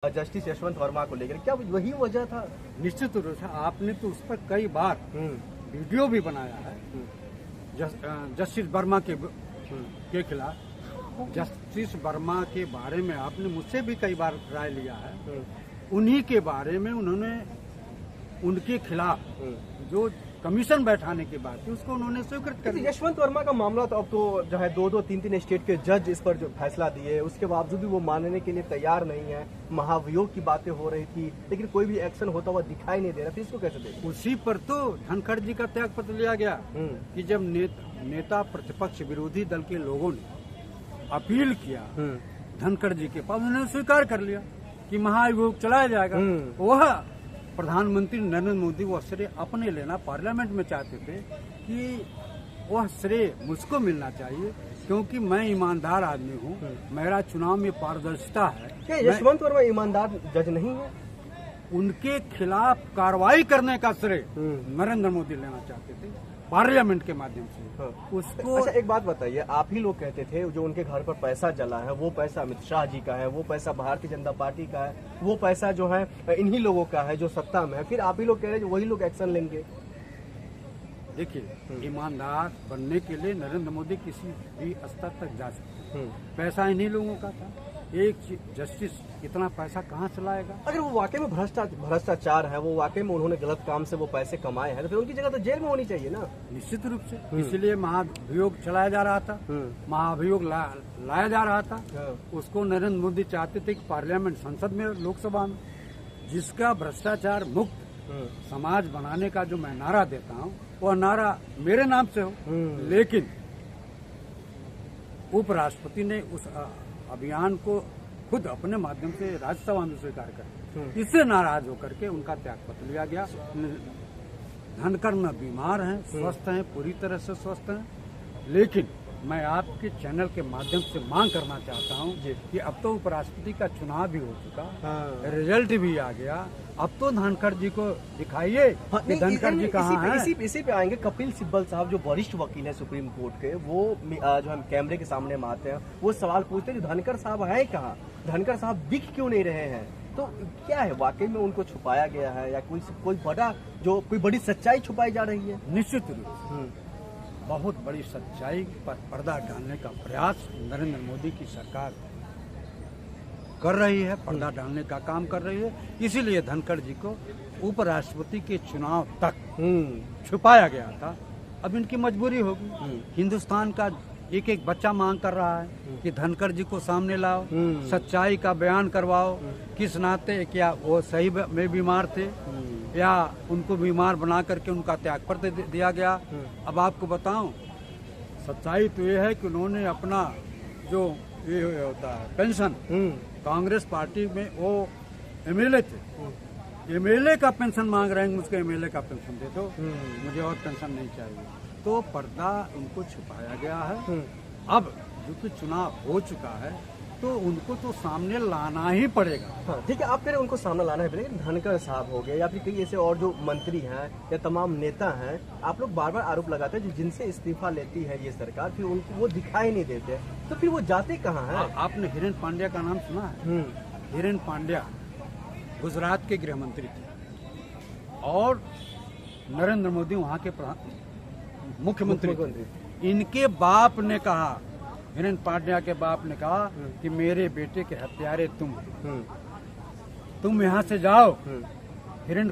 Justice Yashwant Verma को लेकर क्या वही वजह था? निश्चित रूप से आपने तो उस पर कई बार वीडियो भी बनाया है जस्टिस वर्मा के खिलाफ। जस्टिस वर्मा के बारे में आपने मुझसे भी कई बार राय लिया है। उन्हीं के बारे में उन्होंने उनके खिलाफ जो कमीशन बैठाने की बात थी उसको उन्होंने स्वीकृत कर दिया। यशवंत वर्मा का मामला तो अब तो जो है 2-2, 3-3 स्टेट के जज इस पर जो फैसला दिए उसके बावजूद भी वो मानने के लिए तैयार नहीं है। महाभियोग की बातें हो रही थी लेकिन कोई भी एक्शन होता हुआ दिखाई नहीं दे रहा। फिर इसको कैसे देखें? उसी पर तो धनखड़ जी का त्याग पत्र लिया गया कि जब नेता प्रतिपक्ष विरोधी दल के लोगों ने अपील किया धनखड़ जी के पास, उन्होंने स्वीकार कर लिया कि महाभियोग चलाया जाएगा। वह प्रधानमंत्री नरेंद्र मोदी वो श्रेय अपने लेना पार्लियामेंट में चाहते थे कि वह श्रेय मुझको मिलना चाहिए क्योंकि मैं ईमानदार आदमी हूँ, मेरा चुनाव में पारदर्शिता है। क्या यशवंत वर्मा ईमानदार जज नहीं है? उनके खिलाफ कार्रवाई करने का श्रेय नरेंद्र मोदी लेना चाहते थे पार्लियामेंट के माध्यम से। उसको अच्छा, एक बात बताइए, आप ही लोग कहते थे जो उनके घर पर पैसा जला है वो पैसा अमित शाह जी का है, वो पैसा भारतीय जनता पार्टी का है, वो पैसा जो है इन्हीं लोगों का है जो सत्ता में है। फिर आप ही लोग कह रहे हैं वही लोग एक्शन लेंगे। देखिए, ईमानदार बनने के लिए नरेंद्र मोदी किसी भी स्तर तक जा सकते हैं। पैसा इन्हीं लोगों का था। एक जस्टिस इतना पैसा कहाँ से लाएगा? अगर वो वाकई में भ्रष्टाचार है, वो वाकई में उन्होंने गलत काम से वो पैसे कमाए हैं, तो फिर उनकी जगह तो जेल में होनी चाहिए ना। निश्चित रूप से इसलिए महाभियोग चलाया जा रहा था, महाभियोग लाया जा रहा था। उसको नरेंद्र मोदी चाहते थे कि पार्लियामेंट, संसद में, लोकसभा में, जिसका भ्रष्टाचार मुक्त समाज बनाने का जो मैं नारा देता हूँ वह नारा मेरे नाम से हो। लेकिन उपराष्ट्रपति ने उस अभियान को खुद अपने माध्यम से राज्यसभा में स्वीकार कर, इससे नाराज होकर के उनका त्यागपत्र लिया गया। धनखड़ न बीमार हैं, स्वस्थ हैं, पूरी तरह से स्वस्थ हैं। लेकिन मैं आपके चैनल के माध्यम से मांग करना चाहता हूं कि अब तो उपराष्ट्रपति का चुनाव भी हो चुका, रिजल्ट भी आ गया, अब तो धनखड़ जी को दिखाइए कि धनखड़ जी कहाँ हैं। इसी पे आएंगे। कपिल सिब्बल साहब जो वरिष्ठ वकील है सुप्रीम कोर्ट के, वो जो हम कैमरे के सामने में आते हैं वो सवाल पूछते हैं धनखड़ साहब है कहाँ, धनखड़ साहब दिख क्यों नहीं रहे हैं? तो क्या है, वाकई में उनको छुपाया गया है या कोई बड़ी सच्चाई छुपाई जा रही है? निश्चित रूप से बहुत बड़ी सच्चाई पर पर्दा डालने का प्रयास नरेंद्र मोदी की सरकार कर रही है, पर्दा डालने का काम कर रही है। इसीलिए धनखड़ जी को उपराष्ट्रपति के चुनाव तक छुपाया गया था। अब इनकी मजबूरी होगी। हिंदुस्तान का एक एक बच्चा मांग कर रहा है कि धनखड़ जी को सामने लाओ, सच्चाई का बयान करवाओ, किस नाते, क्या वो सही में बीमार थे या उनको बीमार बना करके उनका त्यागपत्र दिया गया। अब आपको बताऊं, सच्चाई तो ये है कि उन्होंने अपना जो ये होता है पेंशन, कांग्रेस पार्टी में वो एमएलए थे, एमएलए का पेंशन मांग रहे हैं, मुझको एमएलए का पेंशन दे दो, मुझे और पेंशन नहीं चाहिए। तो पर्दा उनको छुपाया गया है। अब क्योंकि चुनाव हो चुका है तो उनको तो सामने लाना ही पड़ेगा। हाँ, ठीक है, आप कह रहे हैं उनको सामने लाना है, लेकिन धनखड़ साहब हो गए या फिर कई ऐसे और जो मंत्री हैं या तमाम नेता हैं, आप लोग बार बार आरोप लगाते हैं जिनसे इस्तीफा लेती है ये सरकार, फिर उनको वो दिखाई नहीं देते, तो फिर वो जाते कहाँ हैं? आपने हिरेन पांड्या का नाम सुना है? हिरेन पांड्या गुजरात के गृह मंत्री थे और नरेंद्र मोदी वहाँ के मुख्यमंत्री। इनके बाप ने कहा, हिरेन पांड्या के बाप ने कहा कि मेरे बेटे के हत्यारे तुम यहाँ से जाओ। हिरेन